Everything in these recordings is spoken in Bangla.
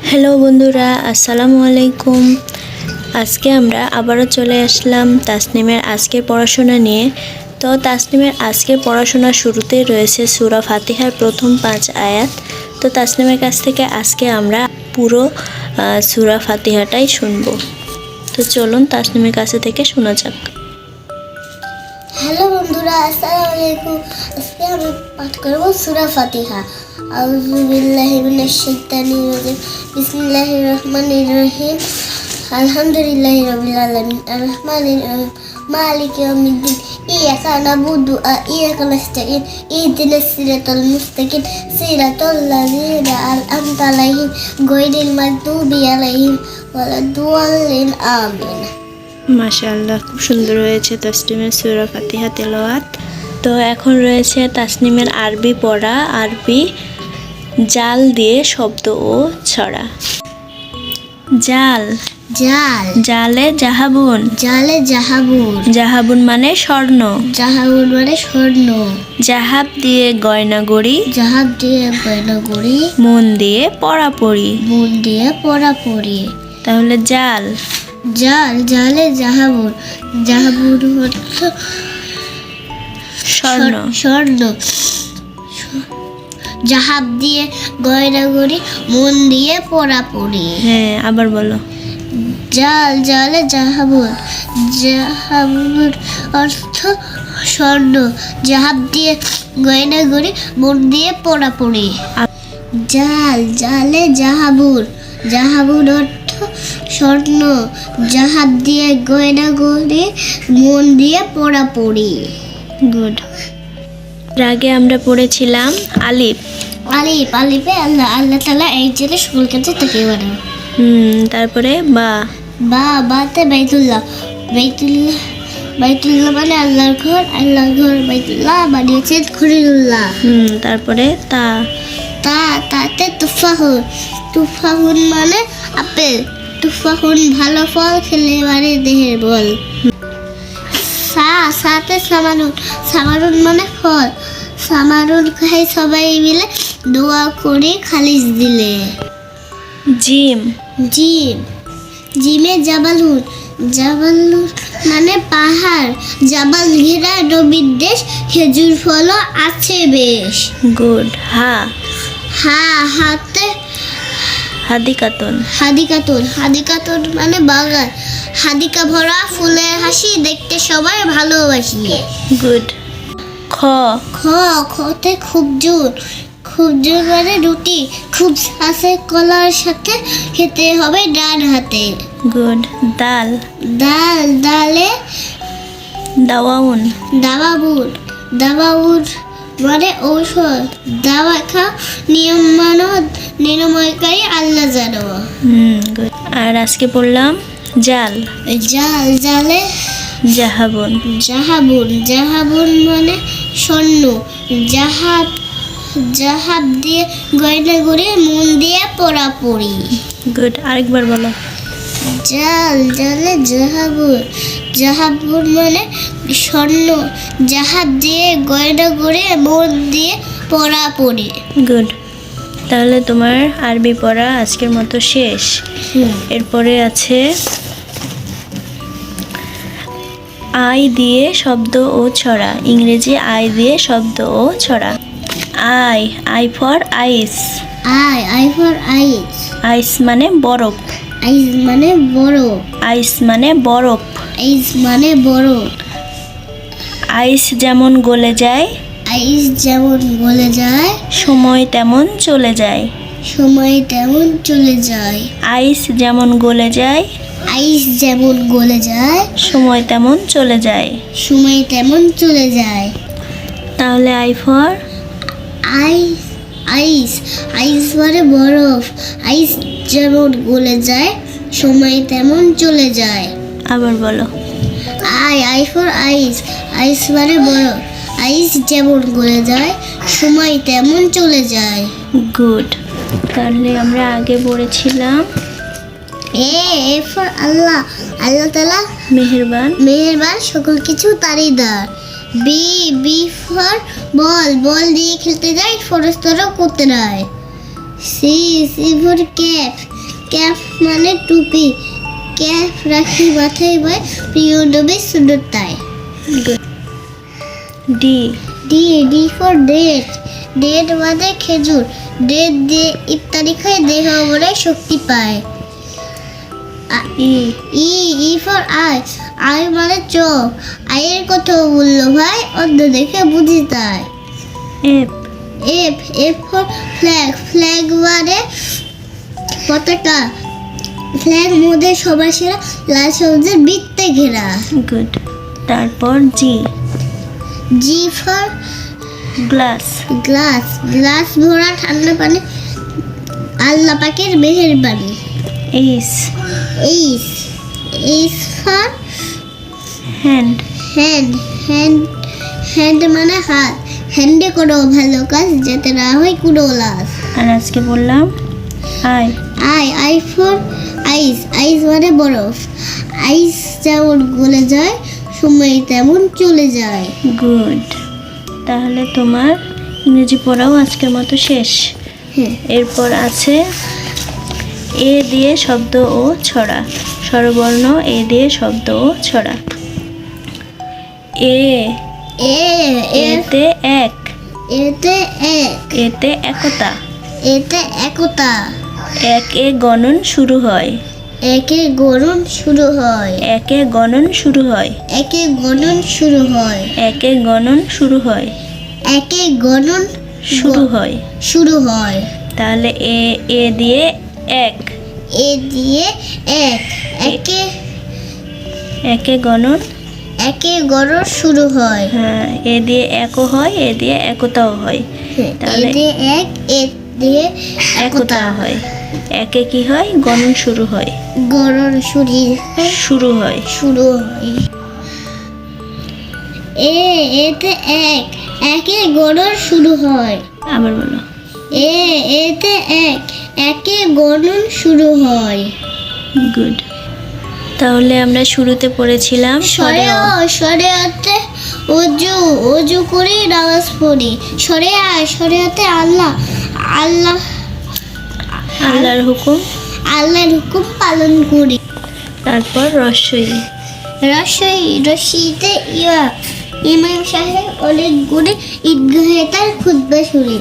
হ্যালো বন্ধুরা, আসসালামু আলাইকুম। আজকে আমরা আবারও চলে আসলাম তাসনিমের আজকের পড়াশোনা নিয়ে। তো তাসনিমের আজকের পড়াশোনা শুরুতেই রয়েছে সূরা ফাতিহার প্রথম 5 আয়াত। তো তাসনিমের কাছ থেকে আজকে আমরা পুরো সূরা ফাতিহাটাই শুনবো। তো চলুন তাসনিমের কাছে থেকে শোনা যাক। হ্যালো বন্ধুরা, আসসালামু আলাইকুম। আজকে আমি পাঠ করব সূরা ফাতিহা। আউযু বিল্লাহি মিনাশ শাইতানির রাজিম। বিসমিল্লাহির রহমানির রহিম। আলহামদুলিল্লাহি রাব্বিল আলামিন। আর রহমানির রহিম। মালিকি ইয়াউমিদ্দিন। ইয়াকা নাবুদু ওয়া ইয়াকা নাস্তাঈন। ইহদিনাস সিরাতাল মুস্তাকিম। সিরাতাল লাযিনা আন'আমতা আলাইহিম গায়রিল মাগদুবি আলাইহিম ওয়ালাদ-দাল্লিন। আমিন। মাশাআল্লাহ, খুব সুন্দর হয়েছে তাসনিমের সূরা ফাতিহা তেলাওয়াত। তো এখন রয়েছে তাসনিমের আরবি পড়া। আরবি জাল দিয়ে শব্দ ও ছড়া। জাল, জাল, জালে জাহাবুন। জালে জাহাবুন। জাহাবুন মানে স্বর্ণ। জাহাবুন মানে স্বর্ণ। জাহাব দিয়ে গয়না গড়ি। জাহাব দিয়ে গয়না গড়ি। মন দিয়ে পড়াপড়ি। মন দিয়ে পড়াপড়ি। তাহলে জাল, জাল, জালে জাহাবুন। জাহাবুন অর্থ স্বর্ণ। স্বর্ণ। জাহাব দিয়ে গয়না গড়ি, মন দিয়ে পড়াপড়ি। হ্যাঁ, আবার বলো। জাল, জালে জাহাবুন। জাহাবুন অর্থ স্বর্ণ। জাহাব দিয়ে গয়না গড়ি, মন দিয়ে পড়াপড়ি। জাল, জালে জাহাবুন। জাহাবুন অর্থ স্বর্ণ। জাহাব দিয়ে গয়না গড়ি, মন দিয়ে পড়াপড়ি। গুড। আগে আমরা পড়েছিলাম আলিফ। আলিফ, আলিফে আল্লাহ, আল্লাহ তাআলা এই জন্য সকল কাছে তাকে বানান। তারপরে বা, বাতে বাইতুল্লাহ। বাইতুল্লাহ, বাইতুল্লাহ মানে আল্লাহর ঘর। আল্লাহর ঘর বাইতুল্লাহ বানিয়েছেন খলিলুল্লাহ। তারপরে তা, তাতে তুফাহুন। তুফাহুন মানে আপেল। তুফাহুন ভালো ফল, খেলে বাড়ে দেহের বল। সাথে সামারুন। সামারুন মানে ফল। সামারুন খাই সবাই মিলে, দোয়া করে খালিস দিলে। জিম, জিম, জিমে জাবালুন। জাবালুন মানে পাহাড়। জাবাল ঘেরা নবীর দেশ, খেজুর ফলও আছে বেশ। গুড। হা, হাতে হাদিকাতুন। হাদিকাতুন। হাদিকাতুন মানে বাগান। হাদিকা ভরা ফুলে হাসি, দেখতে সবাই ভালোবাসি। গুড। খ, খতে খুব জোর। খুব জোর মানে রুটি। খুব আছে কলার সাথে, খেতে হবে ডান হাতে। গুড। দাল, দালে দাওয়াউন। দাওয়াবুর। দাওয়াবুর মানে ঔষধ। দাওয়া খা নিরাময়কারী আল্লাহ জানো। গুড। আর আজকে পড়লাম জাল। জাল, জালে জাহাবুন। জাহাবুন। জাহাবুন মানে স্বর্ণ। জাহাব দিয়ে গয়না গড়ি, মন দিয়ে পড়াপড়ি। গুড। আরেকবার বলো। জাল, জালে জাহাবুন। জাহাবুন মানে স্বর্ণ। জাহাব দিয়ে গয়না গড়ি, মন দিয়ে পড়াপড়ি। গুড। তাহলে তোমার আরবি পড়া আজকের মতো শেষ। এরপরে আছে আই দিয়ে শব্দ ও ছড়া। ইংরেজি আই দিয়ে শব্দ ও ছড়া। I for ice. I for ice. Ice মানে বরফ। আইস মানে বরফ। আইস মানে বরফ। আইস মানে বরফ। আইস যেমন গলে যায়, আইস যেমন গলে যায়, সময় তেমন চলে যায়। সময় তেমন চলে যায়। আইস যেমন গলে যায়, আইস যেমন গলে যায়, সময় তেমন চলে যায়। সময় তেমন চলে যায়। তাহলে I for ice. Ice, ice মানে বরফ। আইস যেমন গলে যায়, সময় তেমন চলে যায়। আবার বলো। I for ice. আইস মানে বরফ। আইস যেমন গলে যায়, সময় তেমন চলে যায়। গুড। তাহলে আমরা আগে পড়েছিলাম এ ফর আল্লাহ। আল্লাহ তাআলা মেহেরবান। মেহেরবান, সকল কিছু তারই দান। বি ফর বল, বল দিয়ে খেলতে যাই, ফরেস্টরও করতে যায়। সি ফর ক্যাপ, ক্যাপ মানে টুপি, ক্যাপ রাখি মাথায় ভাই, প্রিয় নবী সুন্নতায়। ডি ফর ডেট, ডেট মানে খেজুর, ডেট দিয়ে ইফতারি খায়, দেহ ভরে শক্তি পায়। ই ফর আই, আই মানে চোখ, আয়ের কথা বললো ভাই, অন্য দেখে বুঝি তাই। এফ ফর ফ্ল্যাগ, ফ্ল্যাগ মানে পতাকা, ফ্ল্যাগ মধ্যে সবার সেরা, লাল সবুজের বৃত্তে ঘেরা। গুড। তারপর G for glass, glass, glass ভরা ঠান্ডা পানি, আল্লাহ পাকের মেহেরবানি। এইচ ফর হ্যান্ড, হ্যান্ড মানে হাত, হ্যান্ডে করো ভালো কাজ, যাতে না হয় কোনো লাস। আর আজকে বললাম আই ফর আইস, আইস মানে বরফ, আইস যেমন গলে যায়, সময় তেমন চলে যায়। গুড। তাহলে তোমার ইংরেজি পড়াও আজকের মতো শেষ। এরপর আছে এ দিয়ে শব্দ ও ছড়া, স্বরবর্ণ এ দিয়ে শব্দ ও ছড়া। এতে এক, এতে একতা, একে গণন শুরু হয়, একে গণন শুরু হয়, একে গণন শুরু হয়, একে গণন শুরু হয়, একে গণন শুরু হয়, একে গণন শুরু হয়। শুরু হয়। তাহলে এ দিয়ে এক, এ দিয়ে এক, একে একে গণন, একে গণন শুরু হয়। হ্যাঁ, এ দিয়ে একও হয়, এ দিয়ে একতাও হয়, তাহলে এ দিয়ে এক, এ দিয়ে একতা হয়। একে কি হয়? গণন শুরু হয়, গণন শুরু হয়। শুরু হয়। এতে এক, একে গণন শুরু হয়। আবার বলো। এতে এক, একে গণন শুরু হয়। গুড। তাহলে আমরা শুরুতে পড়েছিলাম সরে অতে অজু করি, নামাজ পড়ি। সরে হাতে আল্লাহ, আল্লাহর হুকুম, আল্লাহর হুকুম পালন করি। তারপর রশিতে ইমাম সাহেব অনেক গুণে ঈদগাহে তার খুতবা শুনি।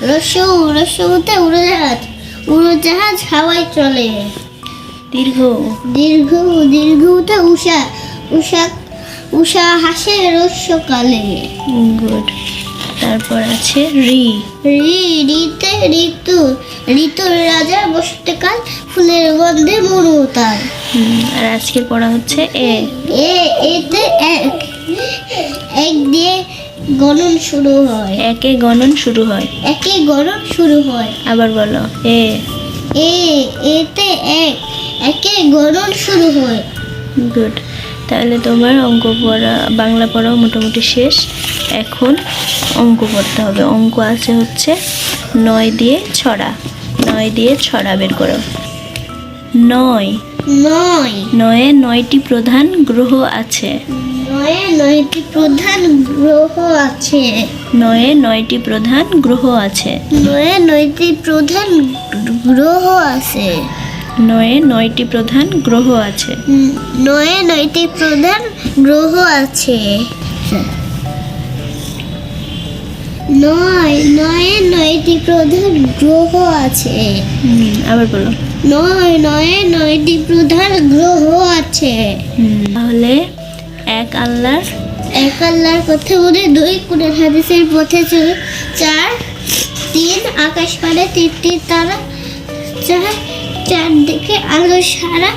রসুতে উড়োজাহাজ হাওয়ায় চলে। দীর্ঘতে উষা হাসে রোজ সকালে। গুড। তারপর আছে ঋতে ঋতুর রাজা বসন্তকাল, ফুলের গন্ধে মরু তার। আর আজকে পড়া হচ্ছে এতে এক দিয়ে গণন শুরু হয়, একে গণন শুরু হয়, একে গণন শুরু হয়। আবার বলো। এতে এক, একে গণন শুরু হয়। গুড। তাহলে তোমার অঙ্ক পড়া, বাংলা পড়াও মোটামুটি শেষ। এখন অঙ্ক পড়তে হবে। অঙ্ক আছে হচ্ছে 9 দিয়ে ছড়া, 9 দিয়ে ছড়া বের করো। 9 9টি প্রধান গ্রহ আছে। 9টি প্রধান গ্রহ আছে। 9টি প্রধান গ্রহ আছে। 9টি প্রধান গ্রহ আছে। 9টি প্রধান গ্রহ আছে। 9টি প্রধান গ্রহ আছে। 9টি প্রধান গ্রহ আছে। আবার বলো। 9টি প্রধান গ্রহ আছে। তাহলে এক আল্লাহর কথা বলে, 2 কুরআন হাদিসের পথে চলে, 4 3 আকাশ পানে 3টি তারা, 4 দিকে আলো সারা,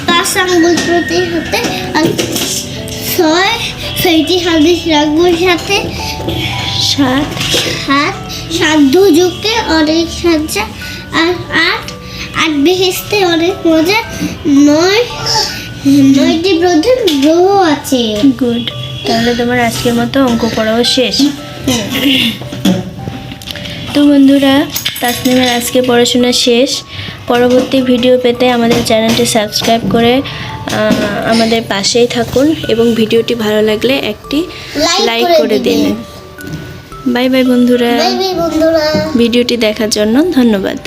5 আঙ্গুল প্রতি হাতে, আর 6টি হাদিস রাখবো সাথে, 7 দুজকে অনেক সাজা, আর 8 বেহেশতে অনেক মজা। 9টি প্রধান গ্রহ আছে। গুড। তাহলে তোমার আজকের মতো অঙ্ক পড়াও শেষ। তো বন্ধুরা, তাসনিমের আজকে পড়াশোনা শেষ। পরবর্তী ভিডিও পেতে আমাদের চ্যানেলটি সাবস্ক্রাইব করে আমাদের পাশেই থাকুন এবং ভিডিওটি ভালো লাগলে একটি লাইক করে দিন। বাই বাই বন্ধুরা, বাই বাই বন্ধুরা। ভিডিওটি দেখার জন্য ধন্যবাদ।